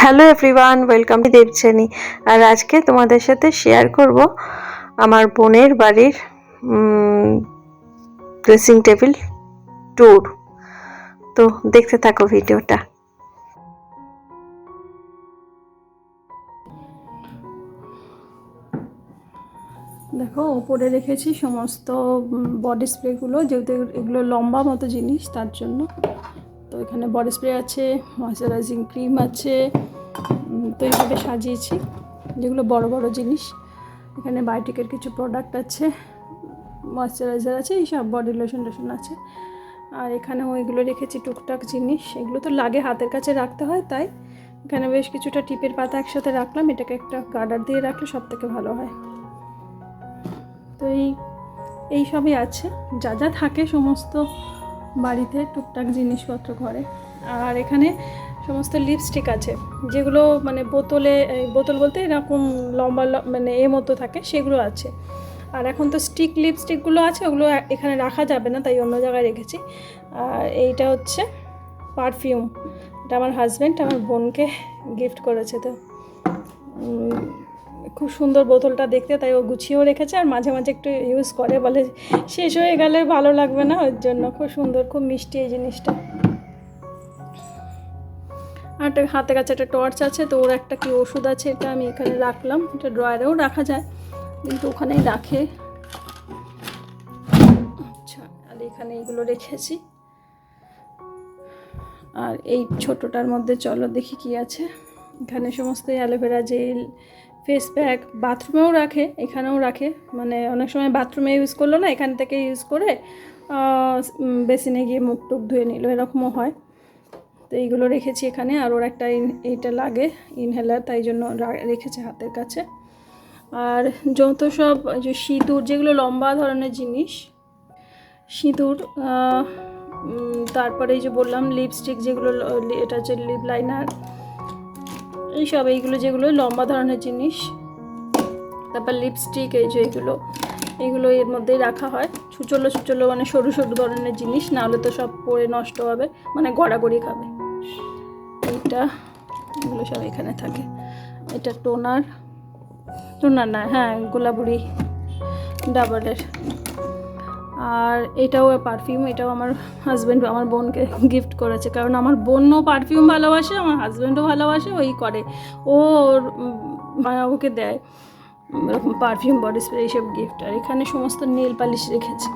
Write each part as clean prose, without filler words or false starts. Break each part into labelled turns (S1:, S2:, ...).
S1: Hello everyone, welcome to Debjani. আর আজকে তোমাদের সাথে শেয়ার করব আমার বোনের বাড়ির ড্রেসিং টেবিল ট্যুর। তো দেখতে থাকো ভিডিওটা।
S2: দেখো, ওপরে রেখেছি সমস্ত বডি স্প্রেগুলো, যেহেতু এগুলো লম্বা মতো জিনিস তার জন্য। তো এখানে বডি স্প্রে আছে, ময়শ্চারাইজিং ক্রিম আছে, তো এইভাবে সাজিয়েছি যেগুলো বড় বড় জিনিস। এখানে বায়োটিকের কিছু প্রোডাক্ট আছে, ময়শ্চারাইজার আছে, এইসব বডি লোশন টোশন আছে। আর এখানেও এগুলো রেখেছি টুকটাক জিনিস, এগুলো তো লাগে হাতের কাছে রাখতে হয়, তাই এখানে বেশ কিছুটা টিপের পাতা একসাথে রাখলাম। এটাকে একটা গার্ডার দিয়ে রাখলে সব থেকে ভালো হয়। তো এই সবই আছে, যা যা থাকে সমস্ত বাড়িতে টুকটাক জিনিসপত্র ঘরে। আর এখানে সমস্ত লিপস্টিক আছে, যেগুলো মানে বোতল বলতে এরকম লম্বা মানে মতো থাকে, সেগুলো আছে। আর এখন তো স্টিক লিপস্টিকগুলো আছে, ওগুলো এখানে রাখা যাবে না, তাই অন্য জায়গায় রেখেছি। আর এইটা হচ্ছে পারফিউম, এটা আমার হাজব্যান্ড আমার বোনকে গিফট করেছে। তো খুব সুন্দর বোতলটা দেখতে, তাই ও গুছিয়েও রেখেছে। আর মাঝে মাঝে একটু ইউজ করে, বলে শেষ হয়ে গেলে ভালো লাগবে না, ওর জন্য। খুব সুন্দর, খুব মিষ্টি এই জিনিসটা। আর হাতে কাছে একটা টর্চ আছে, তো ওর একটা কি ওষুধ আছে, এটা আমি এখানে রাখলাম। এটা ড্রয়ারেও রাখা যায়, কিন্তু ওখানেই রাখে। আচ্ছা, আর এখানে এইগুলো রেখেছি। আর এই ছোটোটার মধ্যে চলো দেখি কি আছে। এখানে সমস্ত অ্যালোভেরা জেল, ফেস প্যাক, বাথরুমেও রাখে, এখানেও রাখে। মানে অনেক সময় বাথরুমে ইউজ করলো না, এখান থেকে ইউজ করে বেসিনে গিয়ে মুখ টুক ধুয়ে নিল, এরকমও হয়। তো এইগুলো রেখেছি এখানে। আর ওর একটা এইটা লাগে ইনহেলার, তাই জন্য রেখেছে হাতের কাছে। আর যত সব যে সিঁদুর, যেগুলো লম্বা ধরনের জিনিস, সিঁদুর, তারপরে এই যে বললাম লিপস্টিক, যেগুলো এটা হচ্ছে লিপ লাইনার, এইগুলো যেগুলো লম্বা ধরনের জিনিস। তারপর লিপস্টিক, এই যে এইগুলো এর মধ্যেই রাখা হয়। ছুচলো মানে সরু সরু ধরনের জিনিস, নাহলে তো সব পরে নষ্ট হবে, মানে গড়াগড়ি খাবে। এগুলো সব এখানে থাকে। এটা টোনার না, হ্যাঁ, গোলাবুড়ি ডাবরের। আর এটাও পারফিউম, এটাও আমার হাজব্যান্ড আমার বোনকে গিফট করেছে, কারণ আমার বোনও পারফিউম ভালোবাসে, আমার হাজব্যান্ডও ভালোবাসে, ওই করে ওর ওকে দেয় এরকম পারফিউম, বডি স্প্রে, এইসব গিফট। আর এখানে সমস্ত নেল পালিশ রেখেছি।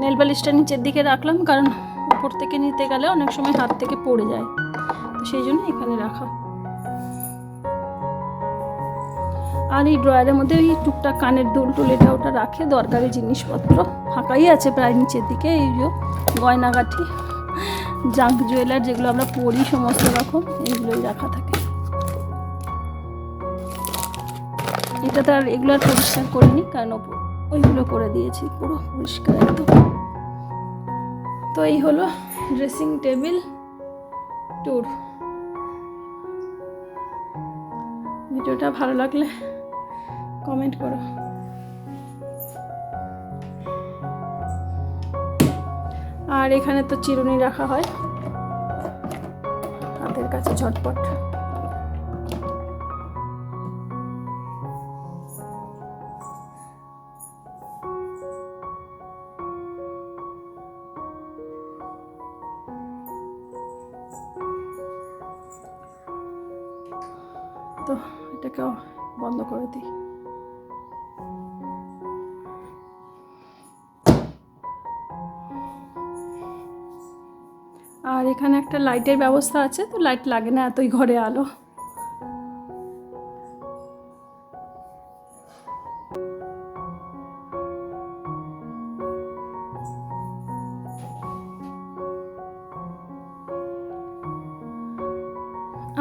S2: নেল পালিশটা নিচের দিকে রাখলাম, কারণ উপর থেকে নিতে গেলে অনেক সময় হাত থেকে পড়ে যায়, তো সেই জন্য এখানে রাখা। আর এই ড্রয়ারের মধ্যে এই টুকটাক কানের দুল টুল এটা ওটা রাখে, দরকারি জিনিসপত্র ফাঁকাই আছে প্রায় নিচের দিকে। এই যে গয়নাগাঠি, জাঙ্ক জুয়েলার, যেগুলো আমরা পরি সমস্ত রকম, এইগুলোই রাখা থাকে। এটা তো আর এগুলো আর পরিষ্কার করিনি, কারণ ওইগুলো করে দিয়েছি পুরো পরিষ্কার একদম। তো এই হলো ড্রেসিং টেবিল ট্যুর। ভিডিওটা ভালো লাগলে কমেন্ট করো। আর এখানে তো চিরুনি রাখা হয় হাতের কাছে ঝটপট। তো এটাকে বন্ধ করে দিই। আর এখানে একটা লাইটের ব্যবস্থা আছে, তো লাইট লাগে না, এতই ঘরে আলো।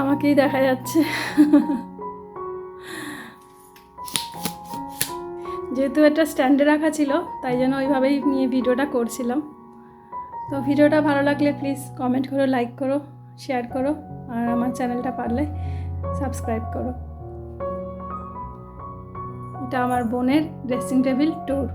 S2: আমাকেই দেখা যাচ্ছে, যেহেতু এটা স্ট্যান্ডে রাখা ছিল, তাই জন্য ওইভাবেই নিয়ে ভিডিওটা করছিলাম। তো ভিডিওটা ভালো লাগলে প্লিজ কমেন্ট করো, লাইক করো, শেয়ার করো, আর আমার চ্যানেলটা পারলে সাবস্ক্রাইব করো। এটা আমার বোনের ড্রেসিং টেবিল ট্যুর।